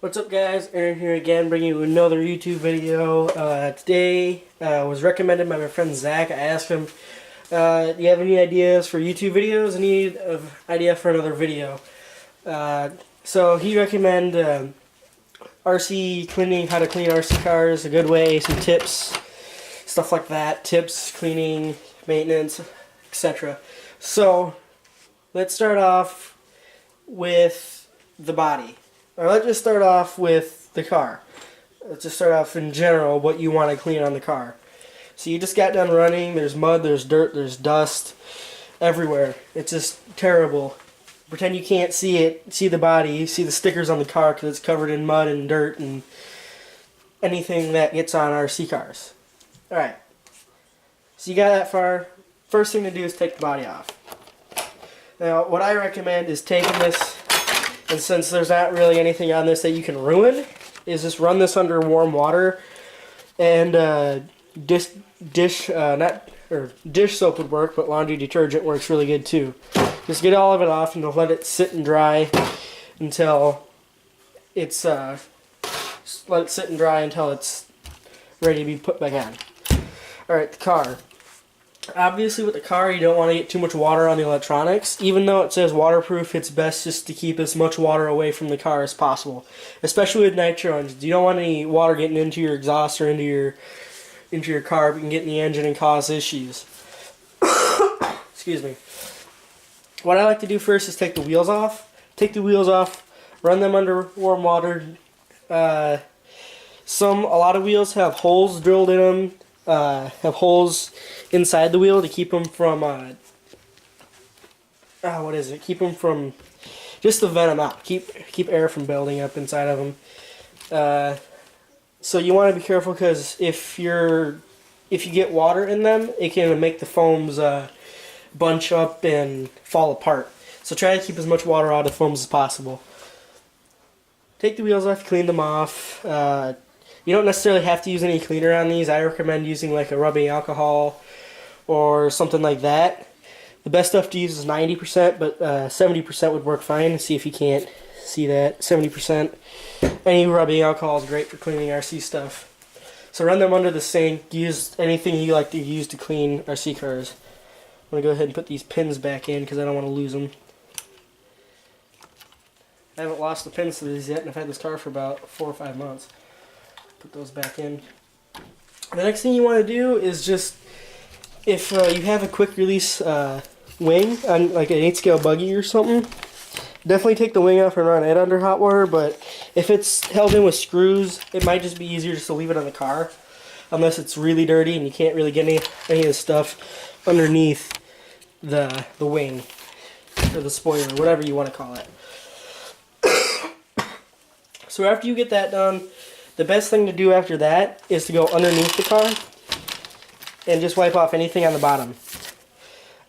What's up guys, Aaron here again, bringing you another YouTube video. Today was recommended by my friend Zach. I asked him, do you have any ideas for YouTube videos? I need an idea for another video. So he recommended RC cleaning, how to clean RC cars, a good way, some tips, stuff like that, tips, cleaning, maintenance, etc. So let's start off with the body. Or let's just start off with the car. Let's just start off in general what you want to clean on the car. So you just got done running, there's mud, there's dirt, there's dust everywhere. It's just terrible. Pretend you can't see it, see the body, see the stickers on the car because it's covered in mud and dirt and anything that gets on RC cars. Alright, so you got that far. First thing to do is take the body off. Now what I recommend is taking this, and since there's not really anything on this that you can ruin, is just run this under warm water, and dish soap would work, but laundry detergent works really good too. Just get all of it off and let it sit and dry until it's let it sit and dry until it's ready to be put back on. All right, the car. Obviously with the car you don't want to get too much water on the electronics. Even though it says waterproof, it's best just to keep as much water away from the car as possible. Especially with nitro engines. You don't want any water getting into your exhaust or into your car, but can get in the engine and cause issues. Excuse me. What I like to do first is take the wheels off. Take the wheels off, run them under warm water. A lot of wheels have holes drilled in them. Have holes inside the wheel to keep them from keep them from just the venom out, keep air from building up inside of them. So you want to be careful, because if you get water in them, it can make the foams bunch up and fall apart. So try to keep as much water out of the foams as possible. Take the wheels off, clean them off. You don't necessarily have to use any cleaner on these. I recommend using like a rubbing alcohol or something like that. The best stuff to use is 90%, but 70% would work fine. See if you can't see that. 70%. Any rubbing alcohol is great for cleaning RC stuff. So run them under the sink. Use anything you like to use to clean RC cars. I'm going to go ahead and put these pins back in because I don't want to lose them. I haven't lost the pins to these yet, and I've had this car for about 4 or 5 months. Put those back in. The next thing you want to do is just, if you have a quick release wing on like an 8-scale buggy or something, definitely take the wing off and run it under hot water. But if it's held in with screws, it might just be easier just to leave it on the car, unless it's really dirty and you can't really get any of the stuff underneath the wing or the spoiler, whatever you want to call it. So after you get that done, the best thing to do after that is to go underneath the car and just wipe off anything on the bottom.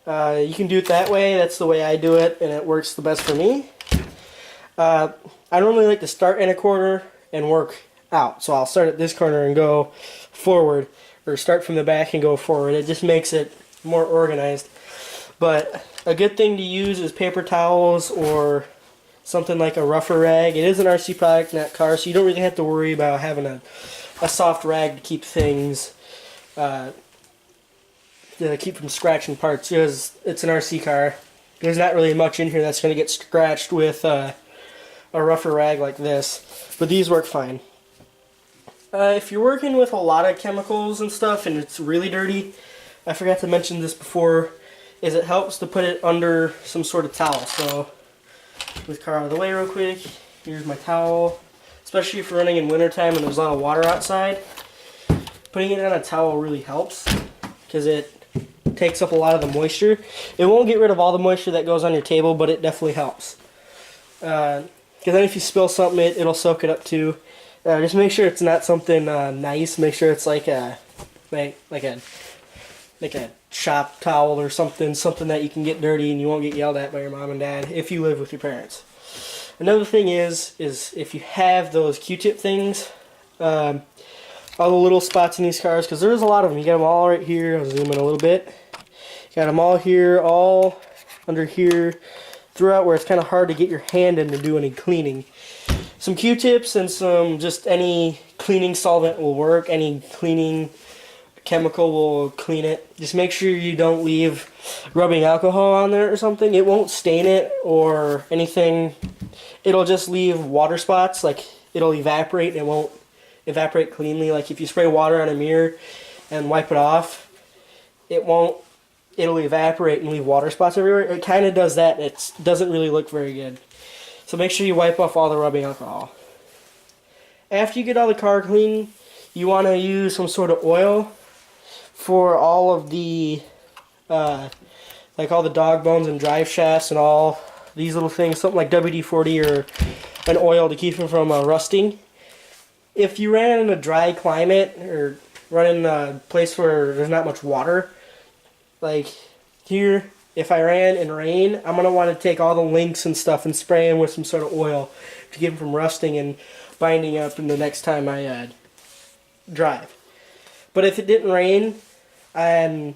You can do it that way. That's the way I do it, and it works the best for me. I normally like to start in a corner and work out. So I'll start at this corner and go forward, or start from the back and go forward. It just makes it more organized. But a good thing to use is paper towels or something like a rougher rag. It is an RC product, not car, so you don't really have to worry about having a soft rag to keep things, to keep from scratching parts, because it's an RC car. There's not really much in here that's going to get scratched with a rougher rag like this, but these work fine. If you're working with a lot of chemicals and stuff and it's really dirty, I forgot to mention this before, is it helps to put it under some sort of towel. So with the car out of the way real quick, here's my towel. Especially if you're running in wintertime and there's a lot of water outside, putting it on a towel really helps, because it takes up a lot of the moisture. It won't get rid of all the moisture that goes on your table, but it definitely helps. Because then if you spill something, it'll soak it up too. Just make sure it's not something nice. Make sure it's like a shop towel or something that you can get dirty and you won't get yelled at by your mom and dad if you live with your parents. Another thing is if you have those Q-tip things, all the little spots in these cars, because there's a lot of them. You got them all right here. I'll zoom in a little bit. You got them all here, all under here, throughout, where it's kind of hard to get your hand in to do any cleaning. Some Q-tips and some just any cleaning solvent will work. Any cleaning chemical will clean it. Just make sure you don't leave rubbing alcohol on there or something. It won't stain it or anything. It'll just leave water spots, like it'll evaporate. It won't evaporate cleanly. Like if you spray water on a mirror and wipe it off, it won't. It'll evaporate and leave water spots everywhere. It kind of does that. It doesn't really look very good. So make sure you wipe off all the rubbing alcohol. After you get all the car clean, you want to use some sort of oil for all of the, like all the dog bones and drive shafts and all these little things. Something like WD-40 or an oil to keep them from rusting. If you ran in a dry climate or run in a place where there's not much water, like here, if I ran in rain, I'm going to want to take all the links and stuff and spray them with some sort of oil to keep them from rusting and binding up in the next time I drive. But if it didn't rain and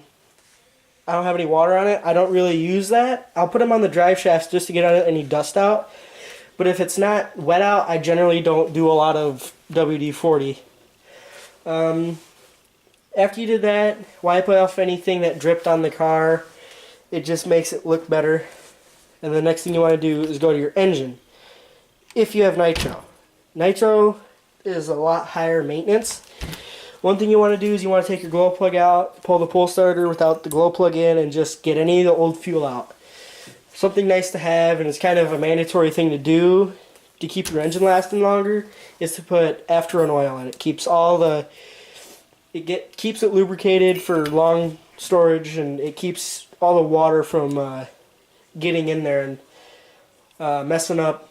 I don't have any water on it, I don't really use that. I'll put them on the drive shafts just to get any dust out. But if it's not wet out, I generally don't do a lot of WD-40. After you did that, wipe off anything that dripped on the car. It just makes it look better. And the next thing you want to do is go to your engine. If you have nitro. Nitro is a lot higher maintenance. One thing you want to do is you want to take your glow plug out, pull the pull starter without the glow plug in, and just get any of the old fuel out. Something nice to have, and it's kind of a mandatory thing to do to keep your engine lasting longer, is to put after-run oil in it. Keeps all the keeps it lubricated for long storage, and it keeps all the water from getting in there and messing up,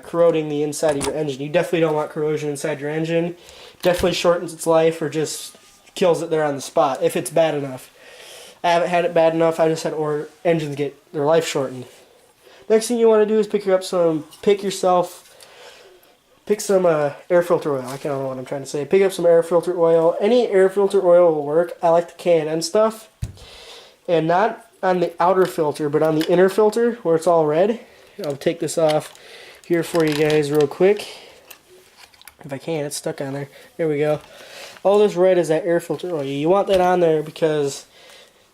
corroding the inside of your engine. You definitely don't want corrosion inside your engine. Definitely shortens its life or just kills it there on the spot if it's bad enough. I haven't had it bad enough. I just had engines get their life shortened. Next thing you want to do is pick some air filter oil. I don't know what I'm trying to say. Pick up some air filter oil. Any air filter oil will work. I like the K&N stuff. And not on the outer filter, but on the inner filter where it's all red. I'll take this off here for you guys real quick. If I can, it's stuck on there. There we go. All this red is that air filter oil. You want that on there because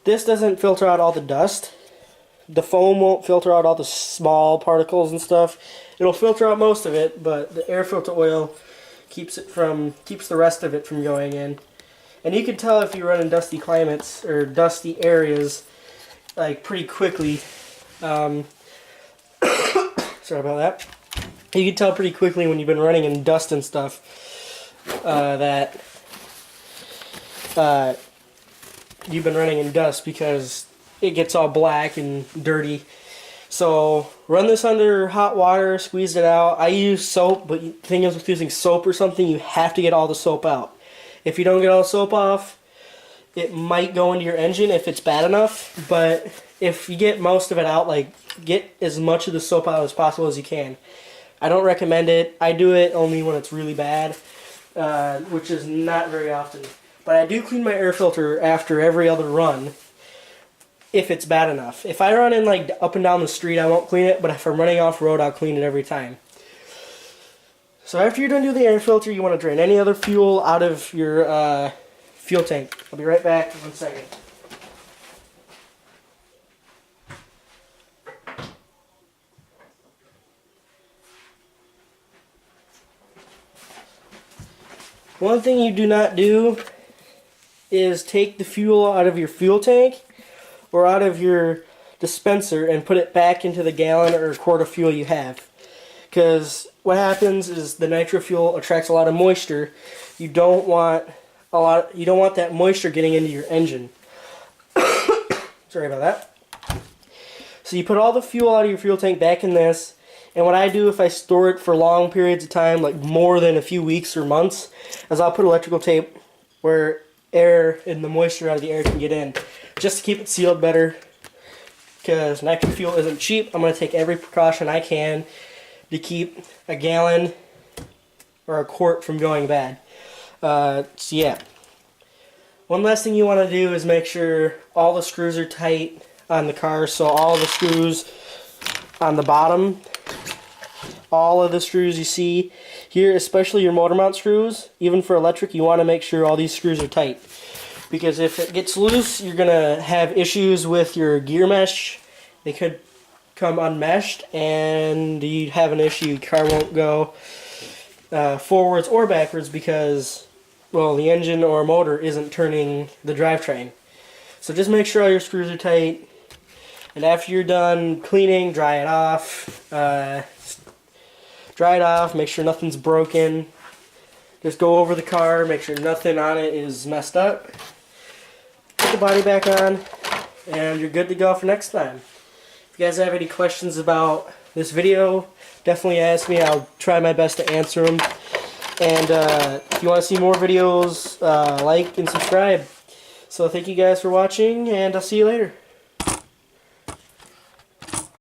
this doesn't filter out all the dust. The foam won't filter out all the small particles and stuff. It'll filter out most of it, but the air filter oil keeps the rest of it from going in. And you can tell if you run in dusty climates or dusty areas, like pretty quickly. Sorry about that. You can tell pretty quickly when you've been running in dust and stuff that you've been running in dust because it gets all black and dirty. So run this under hot water, squeeze it out. I use soap, but the thing is with using soap or something, you have to get all the soap out. If you don't get all the soap off, it might go into your engine if it's bad enough, but if you get most of it out, like get as much of the soap out as possible as you can. I don't recommend it. I do it only when it's really bad, which is not very often. But I do clean my air filter after every other run if it's bad enough. If I run in like up and down the street, I won't clean it, but if I'm running off road, I'll clean it every time. So after you're done doing the air filter, you want to drain any other fuel out of your fuel tank. I'll be right back in 1 second. One thing you do not do is take the fuel out of your fuel tank or out of your dispenser and put it back into the gallon or quart of fuel you have. Because what happens is the nitro fuel attracts a lot of moisture. You don't want that moisture getting into your engine. Sorry about that. So you put all the fuel out of your fuel tank back in this. And what I do if I store it for long periods of time, like more than a few weeks or months, is I'll put electrical tape where air and the moisture out of the air can get in, just to keep it sealed better. Because nitro fuel isn't cheap. I'm going to take every precaution I can to keep a gallon or a quart from going bad. So yeah. One last thing you want to do is make sure all the screws are tight on the car. So all the screws on the bottom all of the screws you see here, especially your motor mount screws. Even for electric, you want to make sure all these screws are tight, because if it gets loose, you're gonna have issues with your gear mesh. They could come unmeshed, and you have an issue. Your car won't go forwards or backwards because, well, the engine or motor isn't turning the drivetrain. So just make sure all your screws are tight. And after you're done cleaning, dry it off. Make sure nothing's broken. Just go over the car, make sure nothing on it is messed up. Put the body back on, and you're good to go for next time. If you guys have any questions about this video, definitely ask me. I'll try my best to answer them. And if you want to see more videos, like and subscribe. So thank you guys for watching, and I'll see you later.